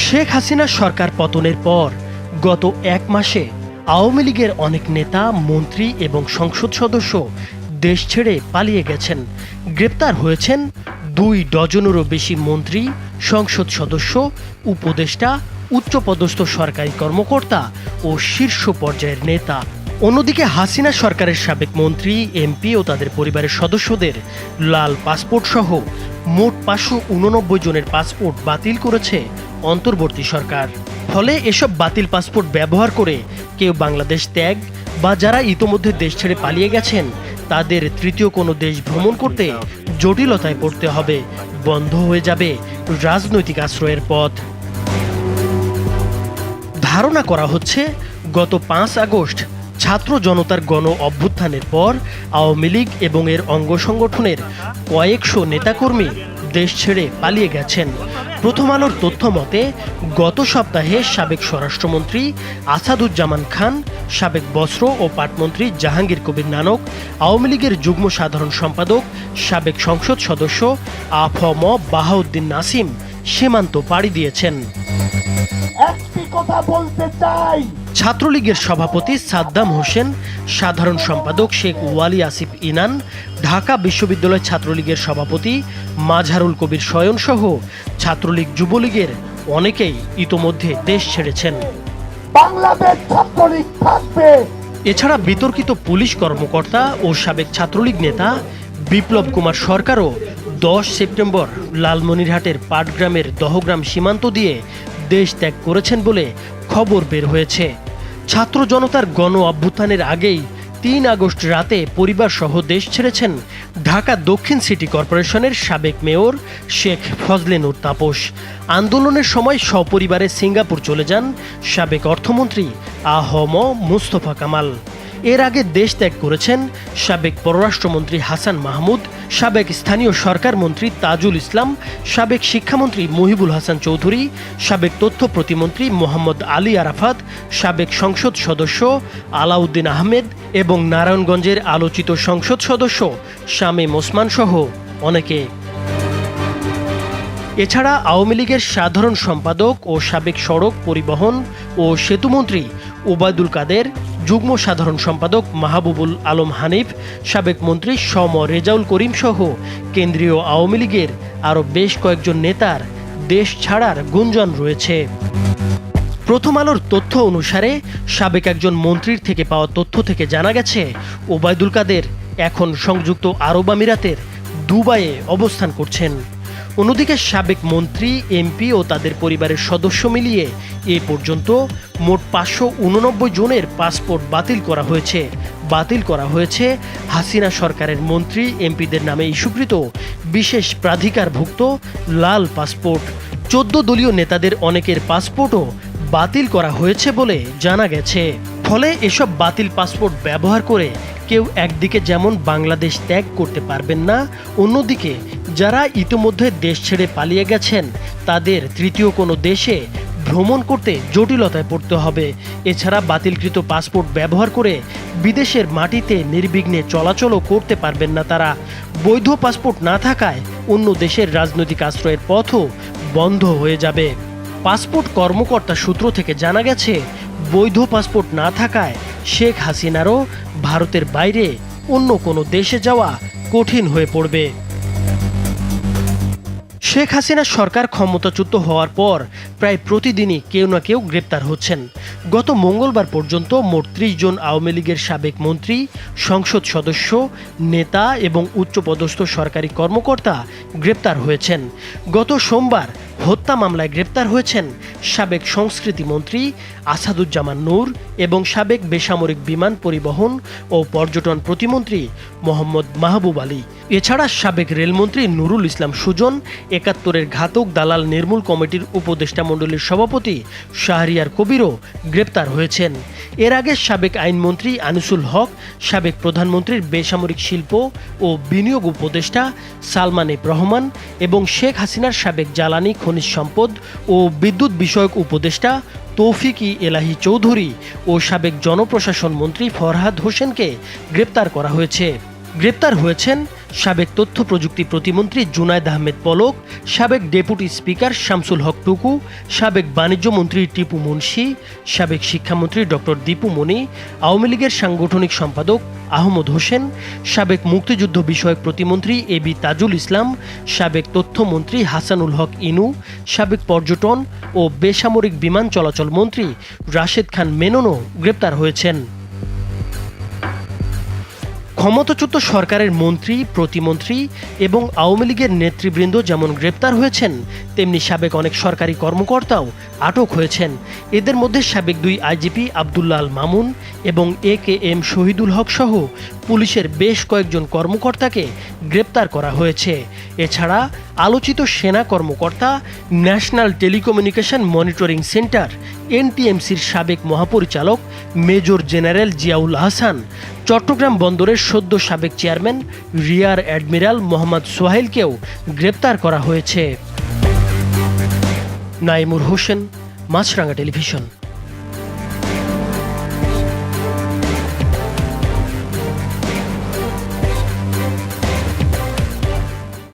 শেখ হাসিনা সরকার পতনের পর গত এক মাসে আওয়ামী লীগের অনেক নেতা, মন্ত্রী এবং সংসদ সদস্য দেশ ছেড়ে পালিয়ে গেছেন। গ্রেপ্তার হয়েছেন 2 ডজনেরও বেশি মন্ত্রী, সংসদ সদস্য, উপদেষ্টা, উচ্চপদস্থ সরকারি কর্মকর্তা ও শীর্ষ পর্যায়ের নেতা। অন্যদিকে হাসিনা সরকারের সাবেক মন্ত্রী, এমপি ও তাদের পরিবারের সদস্যদের লাল পাসপোর্ট সহ মোট 589 জনের পাসপোর্ট বাতিল করেছে অন্তর্বর্তী সরকার। ফলে এসব বাতিল পাসপোর্ট ব্যবহার করে কেউ বাংলাদেশ ত্যাগ বা যারা ইতোমধ্যে দেশ ছেড়ে পালিয়ে গেছেন তাদের তৃতীয় কোনো দেশ ভ্রমণ করতে জটিলতায় পড়তে হবে। বন্ধ হয়ে যাবে রাজনৈতিক আশ্রয়ের পথ। ধারণা করা হচ্ছে গত 5 আগস্ট ছাত্র জনতার গণ অভ্যুত্থানের পর আওয়ামী লীগ এবং এর অঙ্গ সংগঠনের কয়েকশো নেতাকর্মী দেশ ছেড়ে পালিয়ে গেছেন। প্রথম আলোর তথ্য মতে গত সপ্তাহে সাবেক স্বরাষ্ট্রমন্ত্রী আসাদুজ্জামান খান, সাবেক বস্ত্র ও পাটমন্ত্রী জাহাঙ্গীর কবির নানক, আওয়ামী লীগের যুগ্ম সাধারণ সম্পাদক, সাবেক সংসদ সদস্য আফম বাহাউদ্দিন নাসিম সীমান্ত পাড়ি দিয়েছেন। একটি কথা বলতে চাই, ছাত্রলীগের সভাপতি সাদ্দাম হোসেন, সাধারণ সম্পাদক শেখ ওয়ালি আসিফ ইনান, ঢাকা বিশ্ববিদ্যালয় ছাত্রলীগের সভাপতি মাঝহারুল কবির শয়ন সহ ছাত্রলীগ, যুবলীগের অনেকেই ইতোমধ্যে দেশ ছেড়েছেন। বাংলাদেশ ছাত্রলীগ থাকবে। এছাড়া বিতর্কিত পুলিশ কর্মকর্তা ও সাবেক ছাত্রলীগ নেতা বিপ্লব কুমার সরকারও 10 সেপ্টেম্বর লালমনিরহাটের পাটগ্রামের দহগ্রাম সীমান্ত দিয়ে দেশ ত্যাগ করেছেন বলে খবর বের হয়েছে। ছাত্র জনতার গণ অভ্যুত্থানের আগেই 3 আগস্ট রাতে পরিবার সহ দেশ ছেড়েছেন ঢাকা দক্ষিণ সিটি কর্পোরেশনের সাবেক মেয়র শেখ ফজলে নূর তাপস। আন্দোলনের সময় সপরিবারে সিঙ্গাপুর চলে যান সাবেক অর্থমন্ত্রী আহম মুস্তফা কামাল। এর আগে দেশ ত্যাগ করেছেন সাবেক পররাষ্ট্রমন্ত্রী হাসান মাহমুদ, সাবেক স্থানীয় সরকার মন্ত্রী তাজুল ইসলাম, সাবেক শিক্ষামন্ত্রী মহিবুল হাসান চৌধুরী, সাবেক তথ্য প্রতিমন্ত্রী মোহাম্মদ আলী আরাফাত, সাবেক সংসদ সদস্য আলাউদ্দিন আহমেদ এবং নারায়ণগঞ্জের আলোচিত সংসদ সদস্য শামীম ওসমান সহ অনেকে। এছাড়া আওয়ামী লীগের সাধারণ সম্পাদক ও সাবেক সড়ক পরিবহন ও সেতুমন্ত্রী ওবায়দুল কাদের, যুগ্ম সাধারণ সম্পাদক মাহবুবুল আলম হানিফ, সাবেক মন্ত্রী সম রেজাউল করিম সহ কেন্দ্রীয় আওয়ামী লীগের আরও বেশ কয়েকজন নেতার দেশ ছাড়ার গুঞ্জন রয়েছে। প্রথম আলোর তথ্য অনুসারে সাবেক একজন মন্ত্রীর থেকে পাওয়া তথ্য থেকে জানা গেছে ওবায়দুল কাদের এখন সংযুক্ত আরব আমিরাতের দুবাইয়ে অবস্থান করছেন। অন্যদিকে সাবেক মন্ত্রী, এমপি ও তাদের পরিবারের সদস্য মিলিয়ে এ পর্যন্ত মোট 589 জনের পাসপোর্ট বাতিল করা হয়েছে হাসিনা সরকারের মন্ত্রী, এমপিদের নামে ইস্যুকৃত বিশেষ প্রাধিকারভুক্ত লাল পাসপোর্ট। 14 দলীয় নেতাদের অনেকের পাসপোর্টও বাতিল করা হয়েছে বলে জানা গেছে। ফলে এসব বাতিল পাসপোর্ট ব্যবহার করে কেউ একদিকে যেমন বাংলাদেশ ত্যাগ করতে পারবেন না, অন্যদিকে যারা ইতিমধ্যে দেশ ছেড়ে পালিয়ে গেছেন তাদের তৃতীয় কোনো দেশে ভ্রমণ করতে জটিলতায় পড়তে হবে। এছাড়া বাতিলকৃত পাসপোর্ট ব্যবহার করে বিদেশের মাটিতে নির্বিঘ্নে চলাচলও করতে পারবেন না তারা। বৈধ পাসপোর্ট না থাকায় অন্য দেশের রাজনৈতিক আশ্রয়ের পথও বন্ধ হয়ে যাবে। পাসপোর্ট কর্মকর্তা সূত্র থেকে জানা গেছে বৈধ পাসপোর্ট না থাকায় শেখ হাসিনারও ভারতের বাইরে অন্য কোনো দেশে যাওয়া কঠিন হয়ে পড়বে। শেখ হাসিনা সরকার ক্ষমতাচ্যুত হওয়ার পর প্রায় প্রতিদিনই কেউ না কেউ গ্রেপ্তার হচ্ছেন। গত মঙ্গলবার পর্যন্ত মোট 30 জন আওয়ামী লীগের সাবেক মন্ত্রী, সংসদ সদস্য, নেতা এবং উচ্চপদস্থ সরকারি কর্মকর্তা গ্রেপ্তার হয়েছেন। গত সোমবার হত্যা মামলায় গ্রেপ্তার হয়েছেন সাবেক সংস্কৃতি মন্ত্রী আসাদুজ্জামান নূর এবং সাবেক বেসামরিক বিমান পরিবহন ও পর্যটন প্রতিমন্ত্রী মোহাম্মদ মাহবুব আলী। এছাড়া সাবেক রেলমন্ত্রী নুরুল ইসলাম সুজন, 71-এর ঘাতক দালাল নির্মূল কমিটির উপদেষ্টা মণ্ডলীর সভাপতি শাহরিয়ার কবিরও গ্রেপ্তার হয়েছেন। এর আগে সাবেক আইনমন্ত্রী আনিসুল হক, সাবেক প্রধানমন্ত্রীর বেসামরিক শিল্প ও বিনিয়োগ উপদেষ্টা সালমান এফ রহমান এবং শেখ হাসিনার সাবেক জ্বালানি, খনিজ সম্পদ ও বিদ্যুৎ বিষয়ক উপদেষ্টা তৌফিক-ই এলাহি চৌধুরী ও সাবেক জনপ্রশাসন মন্ত্রী ফরহাদ হোসেনকে গ্রেপ্তার করা হয়েছে। গ্রেপ্তার হয়েছেন সাবেক তথ্য প্রযুক্তি প্রতিমন্ত্রী জুনায়েদ আহমেদ পলক, সাবেক ডেপুটি স্পিকার শামসুল হক টুকু, সাবেক বাণিজ্য মন্ত্রী টিপু মুন্সি, সাবেক শিক্ষামন্ত্রী ডক্টর দীপু মনি, আওয়ামী লীগের সাংগঠনিক সম্পাদক আহমদ হোসেন, সাবেক মুক্তিযুদ্ধ বিষয়ক প্রতিমন্ত্রী এবি তাজুল ইসলাম, সাবেক তথ্যমন্ত্রী হাসানুল হক ইনু, সাবেক পর্যটন ও বেসামরিক বিমান চলাচল মন্ত্রী রাশেদ খান মেননও গ্রেপ্তার হয়েছেন। ক্ষমতাচ্যুত সরকারের মন্ত্রী, প্রতিমন্ত্রী এবং আওয়ামী লীগের নেতৃবৃন্দ যেমন গ্রেপ্তার হয়েছেন, তেমনি সাবেক অনেক সরকারি কর্মকর্তাও আটক হয়েছেন। এদের মধ্যে সাবেক 2 আইজিপি আব্দুল্লাহ আল মামুন এবং AKM শহীদুল হক সহ পুলিশের বেশ কয়েকজন কর্মকর্তাকে গ্রেপ্তার করা হয়েছে। এছাড়া আলোচিত সেনা কর্মকর্তা, ন্যাশনাল টেলিকমিউনিকেশন মনিটরিং সেন্টার NTMCর সাবেক মহাপরিচালক মেজর জেনারেল জিয়াউল আহসান, চট্টগ্রাম বন্দরের সদ্য সাবেক চেয়ারম্যান রিয়ার অ্যাডমিরাল মোহাম্মদ সোহাইলকেও গ্রেপ্তার করা হয়েছে। নাইমুর হোসেন, মাছরাঙা টেলিভিশন।